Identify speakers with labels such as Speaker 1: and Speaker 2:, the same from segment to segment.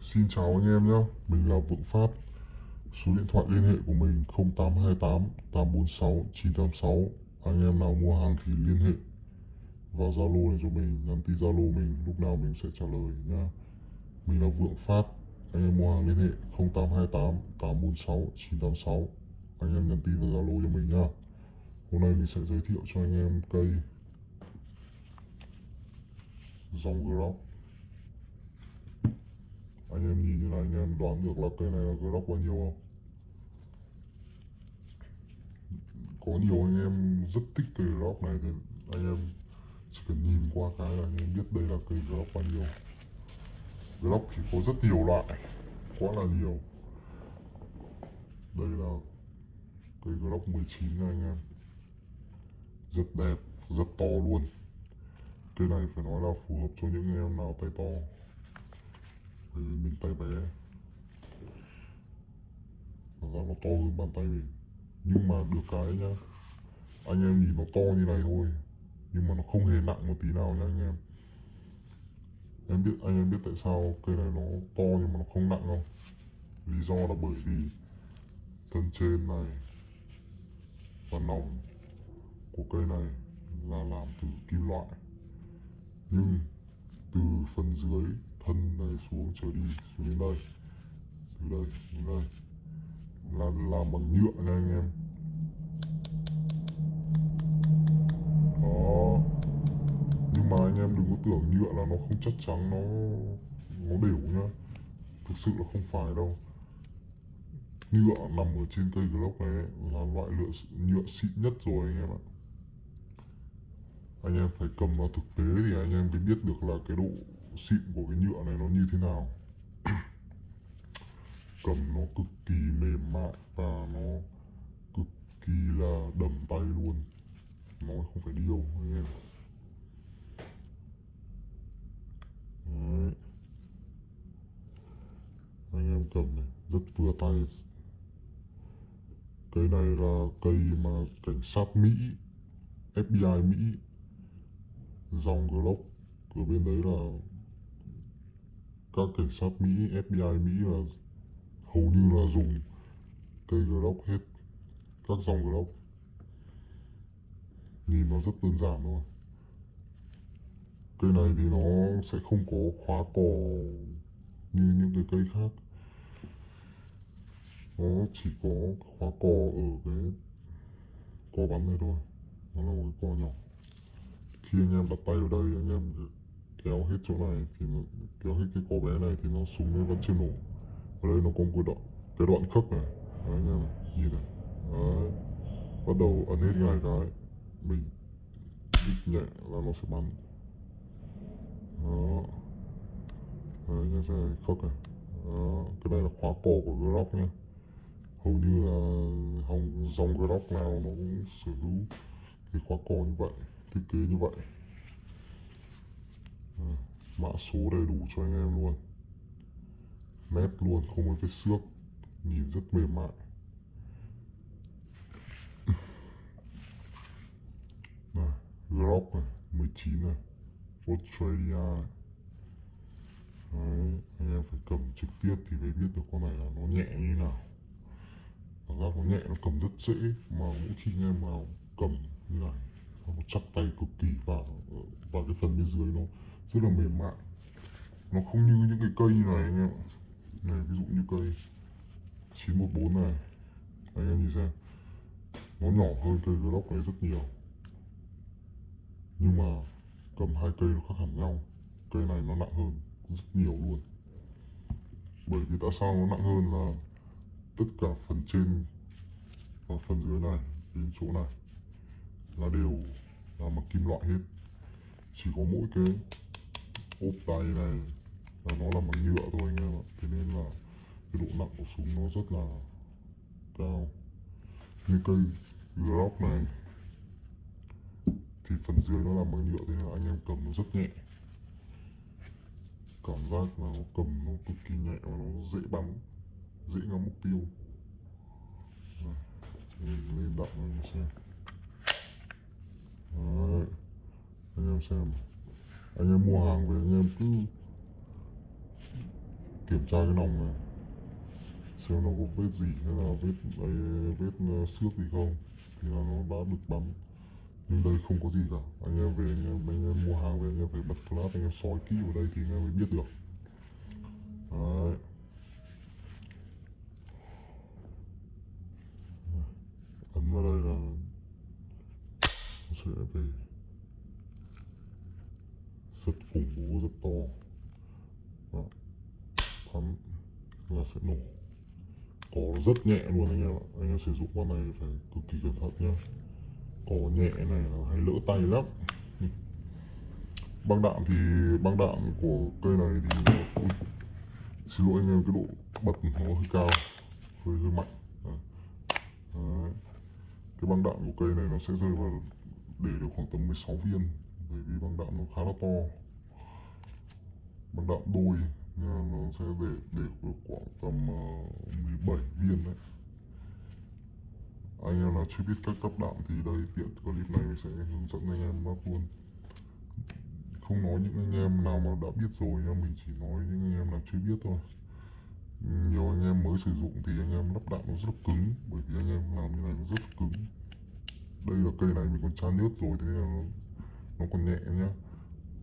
Speaker 1: Xin chào anh em nhé, mình là Vượng Phát. Số điện thoại liên hệ của mình 0828 846 986. Anh em nào mua hàng thì liên hệ vào Zalo này cho mình, nhắn tin Zalo mình, lúc nào mình sẽ trả lời nhá. Mình là Vượng Phát. Anh em mua hàng liên hệ 0828 846 986. Anh em nhắn tin vào Zalo cho mình nhá. Hôm nay mình sẽ giới thiệu cho anh em cây dòng Glock. Anh em nhìn như này, anh em đoán được là cây này là Glock bao nhiêu không? Có nhiều anh em rất thích cây Glock này thì anh em chỉ cần nhìn qua cái là anh em biết đây là cây Glock bao nhiêu. Glock thì có rất nhiều loại, quá là nhiều. Đây là cây Glock 19 nha anh em, rất đẹp, rất to luôn. Cây này phải nói là phù hợp cho những anh em nào tay to, bởi vì mình tay bé, thật ra nó to hơn bàn tay mình. Nhưng mà được cái nhá, anh em nhìn nó to như này thôi nhưng mà nó không hề nặng một tí nào nha anh em. Anh em biết tại sao cây này nó to nhưng mà nó không nặng không? Lý do là bởi vì thân trên này và nòng của cây này là làm từ kim loại, nhưng từ phần dưới thân này xuống trở đi, xuống đến đây, từ đây đến đây là làm bằng nhựa nha anh em. Đó, nhưng mà anh em đừng có tưởng nhựa là nó không chắc chắn, nó đều nhá, thực sự là không phải đâu. Nhựa nằm ở trên cây Glock này ấy, là loại nhựa xịn nhất rồi anh em ạ. Anh em phải cầm vào thực tế thì anh em mới biết được là cái độ xịn của cái nhựa này nó như thế nào. Cầm nó cực kỳ mềm mại và nó cực kỳ là đầm tay luôn, nói không phải điêu anh em. Đấy, anh em cầm này rất vừa tay. Cây này là cây mà cảnh sát Mỹ, FBI Mỹ, dòng Glock ở bên đấy là các cảnh sát Mỹ, FBI Mỹ là hầu như là dùng cây Glock hết, các dòng Glock. Nhìn nó rất đơn giản thôi. Cây này thì nó sẽ không có khóa cò như những cái cây khác, nó chỉ có khóa cò ở cái cò bắn này thôi, nó là một cái cò nhỏ. Khi anh em đặt tay vào đây, anh em kéo hết chỗ này thì nó, kéo hết cái cò bé này thì nó súng nó vẫn chưa nổ. Ở đây nó có một cái đoạn khớp này. Đấy anh em này, nhìn này. Đấy, bắt đầu ấn hết cái này cái mình nhích nhẹ là nó sẽ bắn. Đó, đấy anh em xem khớp này. Đó, cái này là khóa cò của Glock nha. Hầu như là dòng Glock nào nó cũng sở hữu cái khóa cò như vậy, thiết kế như vậy. Mã số đầy đủ cho anh em luôn, nét luôn, không có vết xước, nhìn rất mềm mại. Này, Glock này, 19 này, Australia này. Đấy, anh em phải cầm trực tiếp thì mới biết được con này là nó nhẹ như nào. Thật ra nó nhẹ, nó cầm rất dễ, mà mỗi khi anh em vào cầm như này nó chắc tay cực kỳ, và cái phần bên dưới nó rất là mềm mại. Nó không như những cái cây như này anh em ạ. Này, ví dụ như cây 914 này, anh em nhìn xem, nó nhỏ hơn cây Glock này rất nhiều, nhưng mà cầm hai cây nó khác hẳn nhau. Cây này nó nặng hơn rất nhiều luôn. Bởi vì tại sao nó nặng hơn là tất cả phần trên và phần dưới này đến chỗ này là đều làm bằng kim loại hết, chỉ có mỗi cái ốp tay này là nó làm bằng nhựa thôi anh em ạ. Thế nên là cái độ nặng của súng nó rất là cao. Như cây Glock này thì phần dưới nó làm bằng nhựa, thế nên là anh em cầm nó rất nhẹ, cảm giác là nó cầm nó cực kỳ nhẹ và nó dễ bắn, dễ ngắm mục tiêu. Lên đạn anh em xem. Đấy, anh em xem, anh em mua hàng về anh em cứ kiểm tra cái nòng này xem nó có vết gì hay là vết xước gì không, thì là nó đã được bắn. Nhưng đây không có gì cả. Anh em về anh em mua hàng về anh em phải bật flash, anh em soi kỹ vào đây thì anh em mới biết được. Đấy. Ấn vào đây là nó sẽ về rất khủng bố, rất to. Đó. Bắn là sẽ nổ. Có rất nhẹ luôn anh em ạ. Anh em sử dụng con này phải cực kỳ cẩn thận nhá. Có nhẹ này là hay lỡ tay lắm. Băng đạn của cây này thì nó, xin lỗi anh em, cái độ bật nó hơi cao, hơi mạnh. Đấy. Cái băng đạn của cây này nó sẽ rơi vào để được khoảng tầm 16 viên, bởi vì băng đạn nó khá là to, băng đạn đôi nên là nó sẽ để được khoảng tầm 17 viên đấy. Anh em nào chưa biết cách lắp đạn thì đây, tiện clip này mình sẽ hướng dẫn anh em lắp luôn. Không nói những anh em nào mà đã biết rồi nha, mình chỉ nói những anh em nào chưa biết thôi. Nhiều anh em mới sử dụng thì anh em lắp đạn nó rất cứng, bởi vì anh em làm như này nó rất cứng. Đây là cây này mình còn tra nhớt rồi, thế nên là nó còn nhẹ nhá.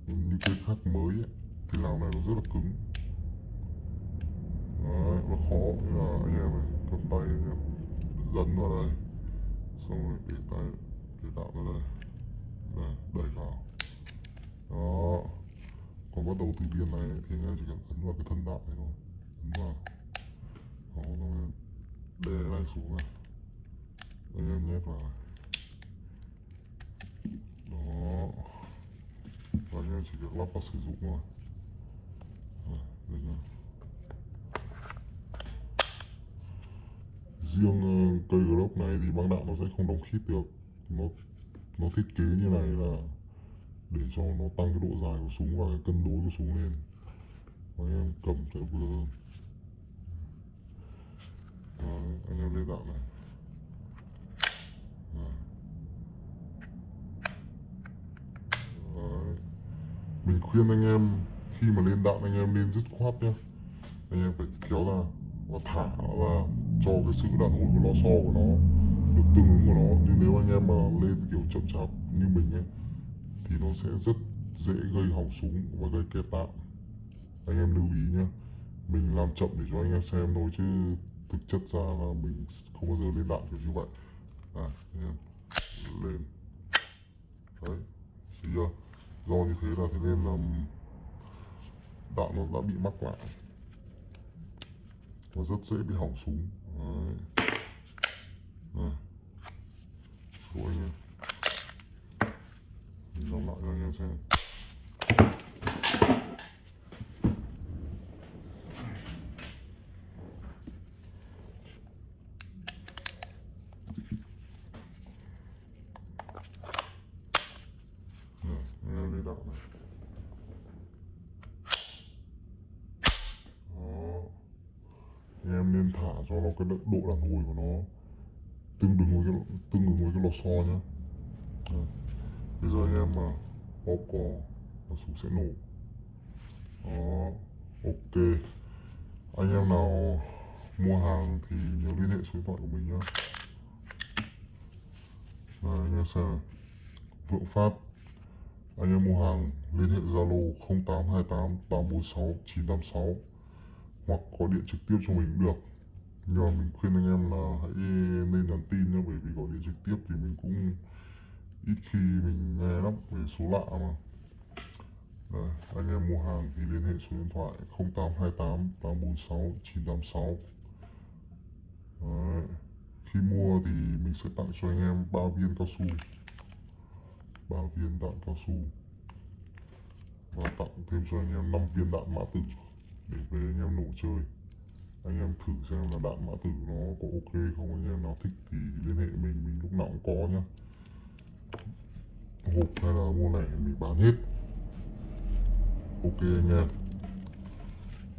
Speaker 1: Như cây khác mới ấy, thì làm này nó rất là cứng. Đấy, nó khó, thế là anh em này cầm tay anh em dấn vào đây, xong rồi để đạn vào đây, đẩy vào. Đó. Còn bắt đầu từ viên này thì anh em chỉ cần ấn vào cái thân đạn này thôi, ấn vào. Đó, xong đè lại xuống này, anh em nhét vào này. Đó. Và anh em chỉ việc lắp vào sử dụng thôi. Đây nhá. Riêng cây Glock này thì băng đạn nó sẽ không đóng khít được. Nó thiết kế như này là để cho nó tăng cái độ dài của súng và cái cân đối của súng lên, và anh em cầm sẽ vừa hơn. Đấy, anh em lên đạn này. Đấy. Mình khuyên anh em khi mà lên đạn anh em nên dứt khoát nhé. Anh em phải kéo ra và thả ra cho cái sự đàn hồi của lò xo của nó được tương ứng của nó. Nhưng nếu anh em mà lên kiểu chậm chạp như mình ấy thì nó sẽ rất dễ gây hỏng súng và gây kẹt đạn. Anh em lưu ý nhé. Mình làm chậm để cho anh em xem thôi, chứ thực chất ra là mình không bao giờ lên đạn kiểu như vậy. Anh em lên. Đấy, thấy chưa? Do như thế là thế nên là đạn nó đã bị mắc lại và rất dễ bị hỏng súng. Đấy. Đây. Số anh em. Mình làm lại cho anh em xem. Anh em lấy đạn này. Đó. Anh em nên thả cho nó cái độ đàn hồi của nó tương ứng với cái lò xo nhá. Đấy. Bây giờ anh em mà bóp cò và súng sẽ nổ. Đó. Ok. Anh em nào mua hàng thì nhớ liên hệ số điện thoại của mình nhá. Đây, anh em xem Vượng Phát. Anh em mua hàng liên hệ Zalo 0828 846 986 hoặc gọi điện trực tiếp cho mình cũng được. Nhưng mà mình khuyên anh em là hãy nên nhắn tin nhé, bởi vì gọi điện trực tiếp thì mình cũng ít khi mình nghe lắm về số lạ mà. Đây, anh em mua hàng thì liên hệ số điện thoại 0828 846 986. Đấy. Khi mua thì mình sẽ tặng cho anh em 3 viên cao su, 3 viên đạn cao su, và tặng thêm cho anh em 5 viên đạn mã tử để về anh em nổ chơi. Anh em thử xem là đạn mã tử nó có ok không. Anh em nào thích thì liên hệ mình lúc nào cũng có nhá. Hộp hay là mua lẻ mình bán hết. Ok anh em.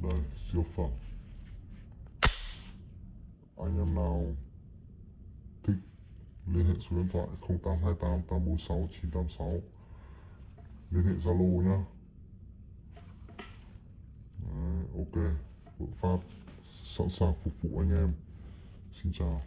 Speaker 1: Đây, siêu phẩm. Anh em nào thích liên hệ số điện thoại 0828 846 986, liên hệ Zalo nhá. Đấy, ok. Vượng Phát sẵn sàng phục vụ anh em. Xin chào.